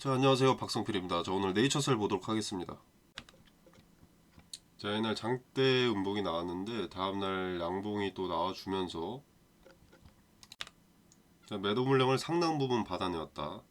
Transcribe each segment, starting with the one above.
자, 안녕하세요. 박성필입니다. 저 오늘 네이처셀 보도록 하겠습니다. 자, 이날 장대 음봉이 나왔는데 다음날 양봉이 또 나와주면서 자, 매도 물량을 상당 부분 받아내었다.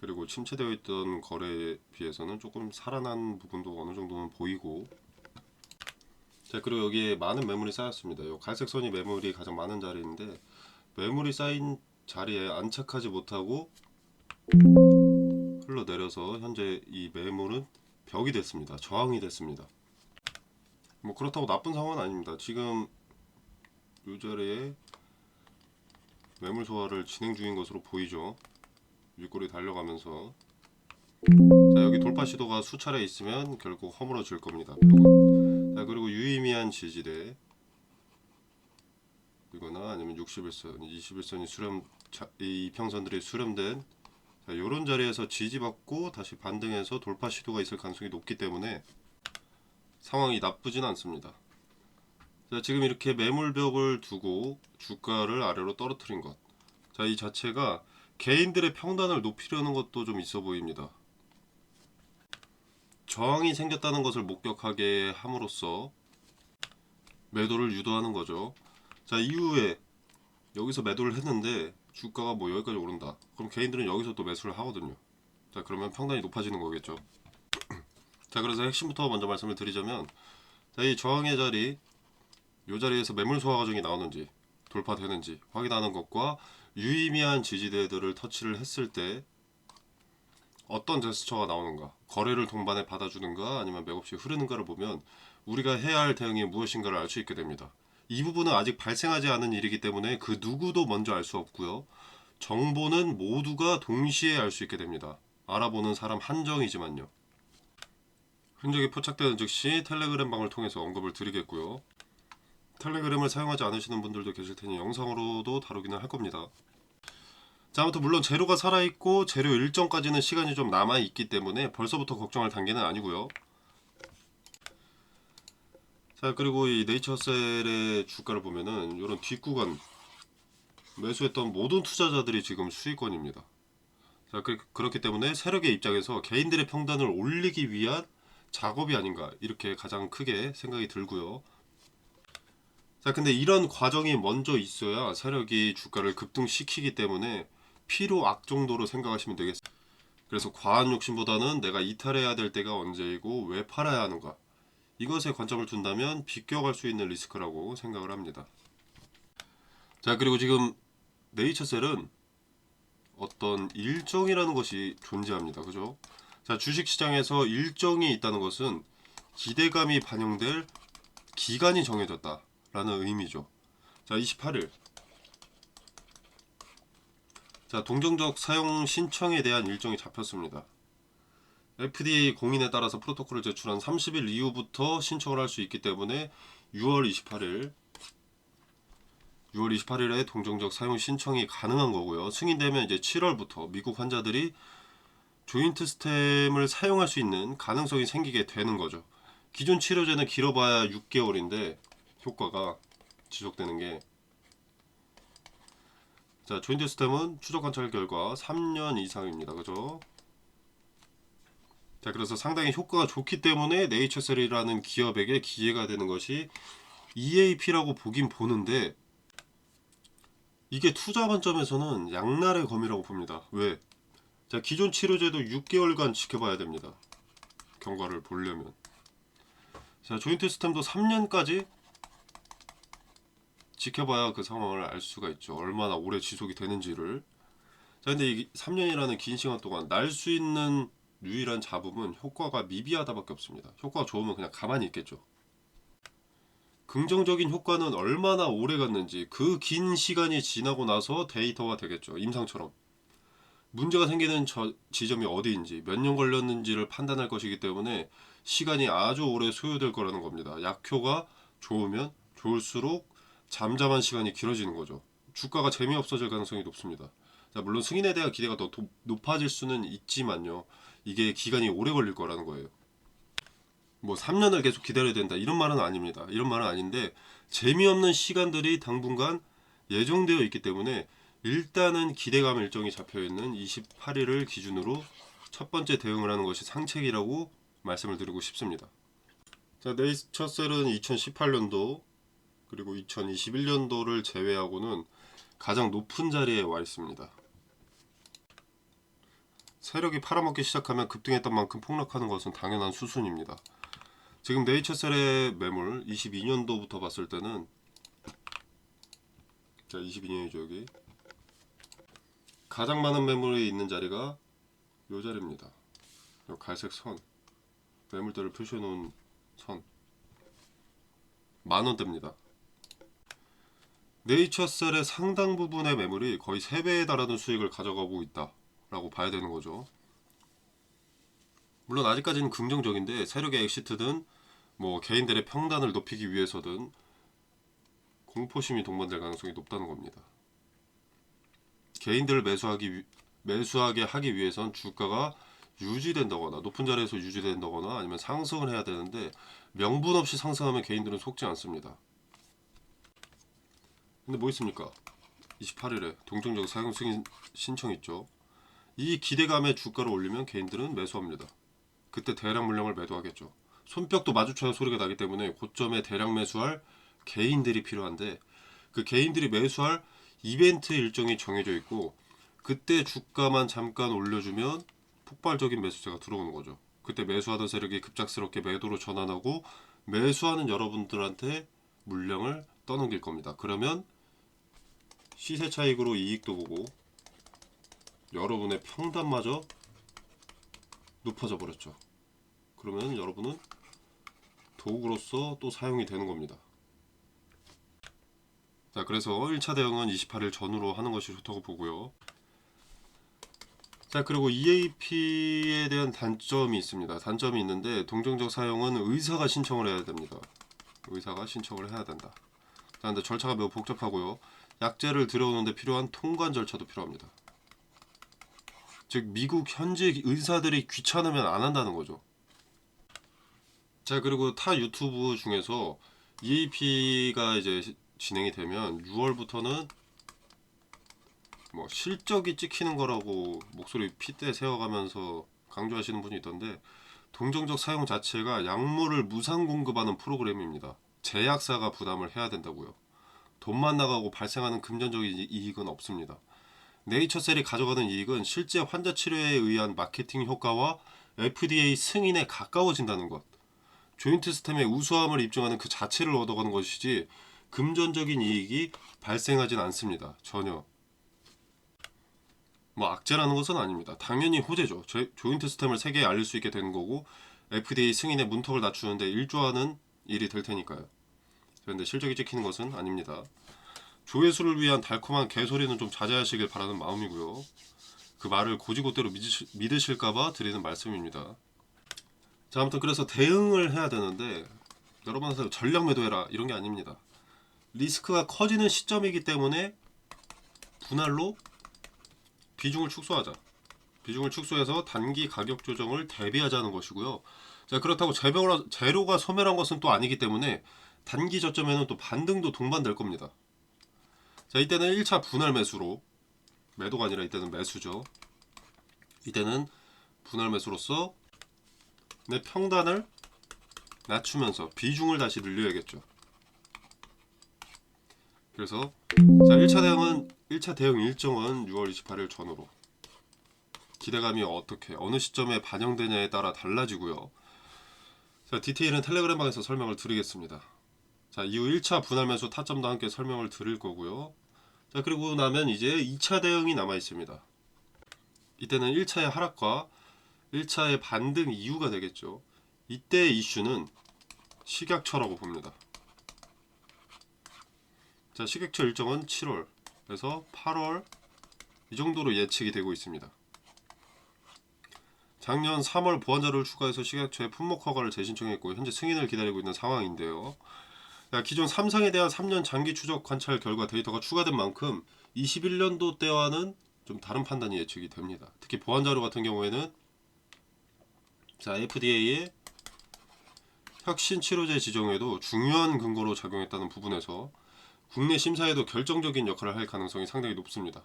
그리고 침체되어 있던 거래에 비해서는 조금 살아난 부분도 어느 정도는 보이고, 자, 그리고 여기에 많은 매물이 쌓였습니다. 이 갈색 선이 매물이 가장 많은 자리인데 매물이 쌓인 자리에 안착하지 못하고 흘러내려서 현재 이 매물은 벽이 됐습니다. 저항이 됐습니다. 뭐 그렇다고 나쁜 상황은 아닙니다. 지금 이 자리에 매물 소화를 진행 중인 것으로 보이죠. 윗골이 달려가면서 자, 여기 돌파 시도가 수차례 있으면 결국 허물어질 겁니다. 자, 그리고 유의미한 지지대 이거나 아니면 61선, 21선이 수렴, 이 이평선들이 수렴된 자, 이런 자리에서 지지받고 다시 반등해서 돌파 시도가 있을 가능성이 높기 때문에 상황이 나쁘진 않습니다. 자, 지금 이렇게 매물벽을 두고 주가를 아래로 떨어뜨린 것. 자, 이 자체가 개인들의 평단을 높이려는 것도 좀 있어 보입니다. 저항이 생겼다는 것을 목격하게 함으로써 매도를 유도하는 거죠. 자, 이후에 여기서 매도를 했는데 주가가 뭐 여기까지 오른다. 그럼 개인들은 여기서 또 매수를 하거든요. 자, 그러면 평단이 높아지는 거겠죠. 자, 그래서 핵심부터 먼저 말씀을 드리자면 자, 이 저항의 자리 이 자리에서 매물 소화 과정이 나오는지 돌파되는지 확인하는 것과 유의미한 지지대들을 터치를 했을 때 어떤 제스처가 나오는가, 거래를 동반해 받아주는가 아니면 맥없이 흐르는가를 보면 우리가 해야 할 대응이 무엇인가를 알 수 있게 됩니다. 이 부분은 아직 발생하지 않은 일이기 때문에 그 누구도 먼저 알 수 없고요. 정보는 모두가 동시에 알 수 있게 됩니다. 알아보는 사람 한정이지만요. 흔적이 포착되는 즉시 텔레그램 방을 통해서 언급을 드리겠고요. 텔레그램을 사용하지 않으시는 분들도 계실 테니 영상으로도 다루기는 할 겁니다. 자, 아무튼 물론 재료가 살아있고 재료 일정까지는 시간이 좀 남아있기 때문에 벌써부터 걱정할 단계는 아니고요. 자, 그리고 이 네이처셀의 주가를 보면은 이런 뒷구간 매수했던 모든 투자자들이 지금 수익권입니다. 자, 그렇기 때문에 세력의 입장에서 개인들의 평단을 올리기 위한 작업이 아닌가 이렇게 가장 크게 생각이 들고요. 자, 근데 이런 과정이 먼저 있어야 세력이 주가를 급등시키기 때문에 필요악 정도로 생각하시면 되겠습니다. 그래서 과한 욕심보다는 내가 이탈해야 될 때가 언제이고 왜 팔아야 하는가 이것에 관점을 둔다면 비껴갈 수 있는 리스크라고 생각을 합니다. 자, 그리고 지금 네이처셀은 어떤 일정이라는 것이 존재합니다. 그죠? 자, 주식시장에서 일정이 있다는 것은 기대감이 반영될 기간이 정해졌다 라는 의미죠. 자, 28일 자, 동정적 사용 신청에 대한 일정이 잡혔습니다. FDA 공인에 따라서 프로토콜을 제출한 30일 이후부터 신청을 할 수 있기 때문에 6월 28일에 동정적 사용 신청이 가능한 거고요. 승인되면 이제 7월부터 미국 환자들이 조인트 스템을 사용할 수 있는 가능성이 생기게 되는 거죠. 기존 치료제는 길어봐야 6개월인데 효과가 지속되는 게 자, 조인트 스템은 추적 관찰 결과 3년 이상입니다. 그죠? 자, 그래서 상당히 효과가 좋기 때문에 네이처셀이라는 기업에게 기회가 되는 것이 EAP라고 보긴 보는데 이게 투자 관점에서는 양날의 검이라고 봅니다. 왜? 자, 기존 치료제도 6개월간 지켜봐야 됩니다. 경과를 보려면. 자, 조인트 스템도 3년까지 지켜봐야 그 상황을 알 수가 있죠. 얼마나 오래 지속이 되는지를. 자, 근데 이 3년이라는 긴 시간 동안 날 수 있는 유일한 잡음은 효과가 미비하다밖에 없습니다. 효과가 좋으면 그냥 가만히 있겠죠. 긍정적인 효과는 얼마나 오래 갔는지 그 긴 시간이 지나고 나서 데이터가 되겠죠. 임상처럼. 문제가 생기는 지점이 어디인지 몇 년 걸렸는지를 판단할 것이기 때문에 시간이 아주 오래 소요될 거라는 겁니다. 약효가 좋으면 좋을수록 잠잠한 시간이 길어지는 거죠. 주가가 재미없어질 가능성이 높습니다. 자, 물론 승인에 대한 기대가 더 높아질 수는 있지만요. 이게 기간이 오래 걸릴 거라는 거예요. 뭐 3년을 계속 기다려야 된다 이런 말은 아닙니다. 이런 말은 아닌데 재미없는 시간들이 당분간 예정되어 있기 때문에 일단은 기대감 일정이 잡혀있는 28일을 기준으로 첫 번째 대응을 하는 것이 상책이라고 말씀을 드리고 싶습니다. 자, 네이처셀은 2018년도 그리고 2021년도를 제외하고는 가장 높은 자리에 와 있습니다. 세력이 팔아먹기 시작하면 급등했던 만큼 폭락하는 것은 당연한 수순입니다. 지금 네이처셀의 매물 22년도부터 봤을 때는, 자 22년이죠 여기, 가장 많은 매물이 있는 자리가 이 자리입니다. 이 갈색 선, 매물대를 표시해 놓은 선, 만원대입니다. 네이처셀의 상당 부분의 매물이 거의 3배에 달하는 수익을 가져가고 있다 라고 봐야 되는 거죠. 물론 아직까지는 긍정적인데 세력의 엑시트든 뭐 개인들의 평단을 높이기 위해서든 공포심이 동반될 가능성이 높다는 겁니다. 개인들을 매수하게 하기 위해선 주가가 유지된다거나 높은 자리에서 유지된다거나 아니면 상승을 해야 되는데, 명분 없이 상승하면 개인들은 속지 않습니다. 근데 뭐 있습니까? 28일에 동정적 사용 승인 신청 있죠. 이 기대감에 주가를 올리면 개인들은 매수합니다. 그때 대량 물량을 매도하겠죠. 손뼉도 마주쳐야 소리가 나기 때문에 고점에 대량 매수할 개인들이 필요한데, 그 개인들이 매수할 이벤트 일정이 정해져 있고, 그때 주가만 잠깐 올려주면 폭발적인 매수세가 들어오는 거죠. 그때 매수하던 세력이 급작스럽게 매도로 전환하고 매수하는 여러분들한테 물량을 떠넘길 겁니다. 그러면 시세 차익으로 이익도 보고 여러분의 평단마저 높아져 버렸죠. 그러면 여러분은 도구로서 또 사용이 되는 겁니다. 자, 그래서 1차 대응은 28일 전후로 하는 것이 좋다고 보고요. 자, 그리고 EAP에 대한 단점이 있습니다. 단점이 있는데, 동정적 사용은 의사가 신청을 해야 됩니다. 의사가 신청을 해야 된다. 자, 근데 절차가 매우 복잡하고요. 약재를 들여오는데 필요한 통관 절차도 필요합니다. 즉 미국 현지 의사들이 귀찮으면 안 한다는 거죠. 자, 그리고 타 유튜브 중에서 EAP가 이제 진행이 되면 6월부터는 뭐 실적이 찍히는 거라고 목소리 핏대 세워가면서 강조하시는 분이 있던데, 동정적 사용 자체가 약물을 무상 공급하는 프로그램입니다. 제약사가 부담을 해야 된다고요. 돈만 나가고 발생하는 금전적인 이익은 없습니다. 네이처셀이 가져가는 이익은 실제 환자 치료에 의한 마케팅 효과와 FDA 승인에 가까워진다는 것, 조인트 스템의 우수함을 입증하는 그 자체를 얻어가는 것이지 금전적인 이익이 발생하진 않습니다. 전혀. 뭐 악재라는 것은 아닙니다. 당연히 호재죠. 조인트 스템을 세계에 알릴 수 있게 되는 거고, FDA 승인의 문턱을 낮추는데 일조하는 일이 될 테니까요. 그런데 실적이 찍히는 것은 아닙니다. 조회수를 위한 달콤한 개소리는 좀 자제하시길 바라는 마음이고요. 그 말을 고지고대로 믿으실까봐 드리는 말씀입니다. 자, 아무튼 그래서 대응을 해야 되는데, 여러분한테 전략 매도해라 이런 게 아닙니다. 리스크가 커지는 시점이기 때문에 분할로 비중을 축소하자. 비중을 축소해서 단기 가격 조정을 대비하자는 것이고요. 자, 그렇다고 재료가 소멸한 것은 또 아니기 때문에 단기 저점에는 또 반등도 동반될 겁니다. 자, 이때는 1차 분할 매수로, 매도가 아니라 이때는 매수죠. 이때는 분할 매수로서 내 평단을 낮추면서 비중을 다시 늘려야겠죠. 그래서 자, 1차 대응 일정은 6월 28일 전후로. 기대감이 어떻게 어느 시점에 반영되냐에 따라 달라지고요. 자, 디테일은 텔레그램 방에서 설명을 드리겠습니다. 자, 이후 1차 분할 매수 타점도 함께 설명을 드릴 거고요. 자, 그리고 나면 이제 2차 대응이 남아 있습니다. 이때는 1차의 하락과 1차의 반등 이유가 되겠죠. 이때의 이슈는 식약처라고 봅니다. 자, 식약처 일정은 7월에서 8월 이 정도로 예측이 되고 있습니다. 작년 3월 보완자료를 추가해서 식약처에 품목 허가를 재신청했고 현재 승인을 기다리고 있는 상황인데요. 기존 삼성에 대한 3년 장기 추적 관찰 결과 데이터가 추가된 만큼 21년도 때와는 좀 다른 판단이 예측이 됩니다. 특히 보완자료 같은 경우에는 자, FDA의 혁신 치료제 지정에도 중요한 근거로 작용했다는 부분에서 국내 심사에도 결정적인 역할을 할 가능성이 상당히 높습니다.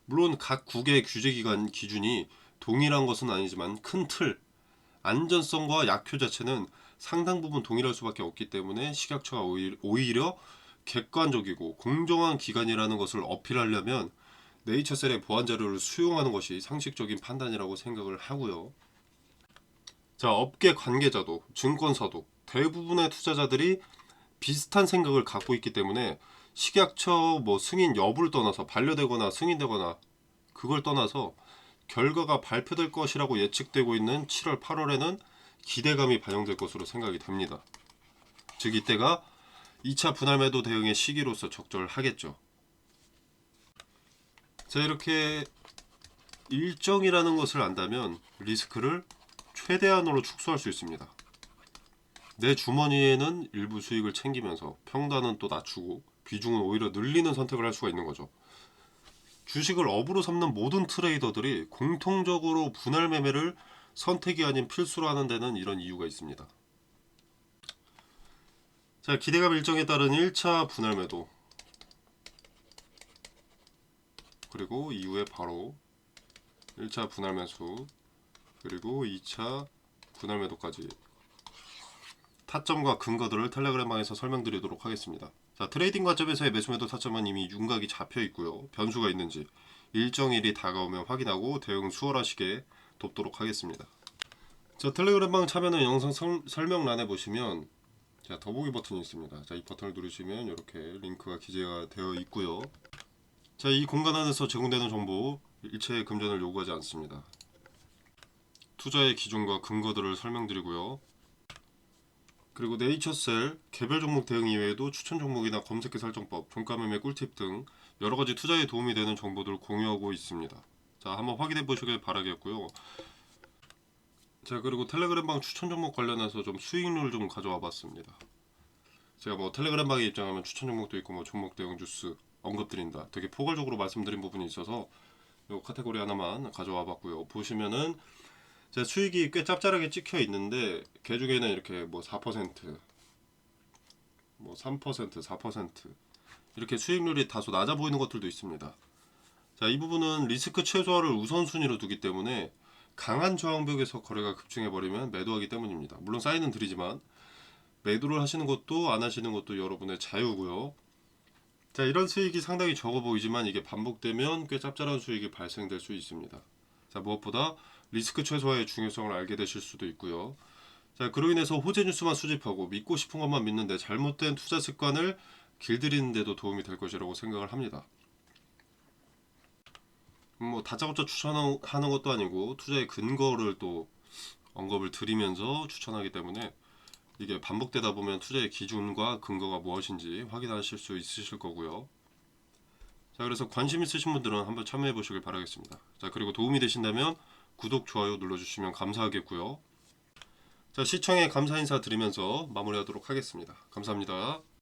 물론 각 국의 규제기관 기준이 동일한 것은 아니지만 큰 틀, 안전성과 약효 자체는 상당 부분 동일할 수밖에 없기 때문에 식약처가 오히려 객관적이고 공정한 기관이라는 것을 어필하려면 네이처셀의 보안 자료를 수용하는 것이 상식적인 판단이라고 생각을 하고요. 자, 업계 관계자도 증권사도 대부분의 투자자들이 비슷한 생각을 갖고 있기 때문에 식약처 승인 여부를 떠나서 반려되거나 승인되거나 그걸 떠나서 결과가 발표될 것이라고 예측되고 있는 7월 8월에는 기대감이 반영될 것으로 생각이 됩니다. 즉 이때가 2차 분할 매도 대응의 시기로서 적절하겠죠. 자, 이렇게 일정이라는 것을 안다면 리스크를 최대한으로 축소할 수 있습니다. 내 주머니에는 일부 수익을 챙기면서 평단은 또 낮추고 비중은 오히려 늘리는 선택을 할 수가 있는 거죠. 주식을 업으로 삼는 모든 트레이더들이 공통적으로 분할 매매를 선택이 아닌 필수로 하는 데는 이런 이유가 있습니다. 자, 기대감 일정에 따른 1차 분할 매도, 그리고 이후에 바로 1차 분할 매수, 그리고 2차 분할 매도까지 타점과 근거들을 텔레그램방에서 설명드리도록 하겠습니다. 자, 트레이딩 관점에서의 매수 매도 타점은 이미 윤곽이 잡혀 있고요. 변수가 있는지 일정일이 다가오면 확인하고 대응 수월하시게 돕도록 하겠습니다. 자, 텔레그램방 참여는 영상 설명란에 보시면 자, 더보기 버튼이 있습니다. 자, 이 버튼을 누르시면 이렇게 링크가 기재가 되어 있고요. 자, 이 공간 안에서 제공되는 정보 일체 금전을 요구하지 않습니다. 투자의 기준과 근거들을 설명드리고요. 그리고 네이처셀 개별 종목 대응 이외에도 추천 종목이나 검색기 설정법, 종가 매매 꿀팁 등 여러가지 투자에 도움이 되는 정보들을 공유하고 있습니다. 자, 한번 확인해 보시길 바라겠고요. 자, 그리고 텔레그램방 추천 종목 관련해서 좀 수익률 좀 가져와 봤습니다. 제가 텔레그램방에 입장하면 추천 종목도 있고 종목 대응 주스 언급드린다, 되게 포괄적으로 말씀드린 부분이 있어서 이 카테고리 하나만 가져와 봤고요. 보시면은 제 수익이 꽤 짭짤하게 찍혀 있는데 그 중에는 이렇게 4%, 3%, 4% 이렇게 수익률이 다소 낮아 보이는 것들도 있습니다. 자, 이 부분은 리스크 최소화를 우선순위로 두기 때문에 강한 저항벽에서 거래가 급증해 버리면 매도하기 때문입니다. 물론 사인은 드리지만 매도를 하시는 것도 안 하시는 것도 여러분의 자유고요. 자, 이런 수익이 상당히 적어 보이지만 이게 반복되면 꽤 짭짤한 수익이 발생될 수 있습니다. 자, 무엇보다 리스크 최소화의 중요성을 알게 되실 수도 있고요. 자, 그로 인해서 호재 뉴스만 수집하고 믿고 싶은 것만 믿는데 잘못된 투자 습관을 길들이는 데도 도움이 될 것이라고 생각을 합니다. 다짜고짜 추천하는 것도 아니고 투자의 근거를 또 언급을 드리면서 추천하기 때문에 이게 반복되다 보면 투자의 기준과 근거가 무엇인지 확인하실 수 있으실 거고요. 자, 그래서 관심 있으신 분들은 한번 참여해 보시길 바라겠습니다. 자, 그리고 도움이 되신다면 구독, 좋아요 눌러주시면 감사하겠고요. 자, 시청에 감사 인사 드리면서 마무리하도록 하겠습니다. 감사합니다.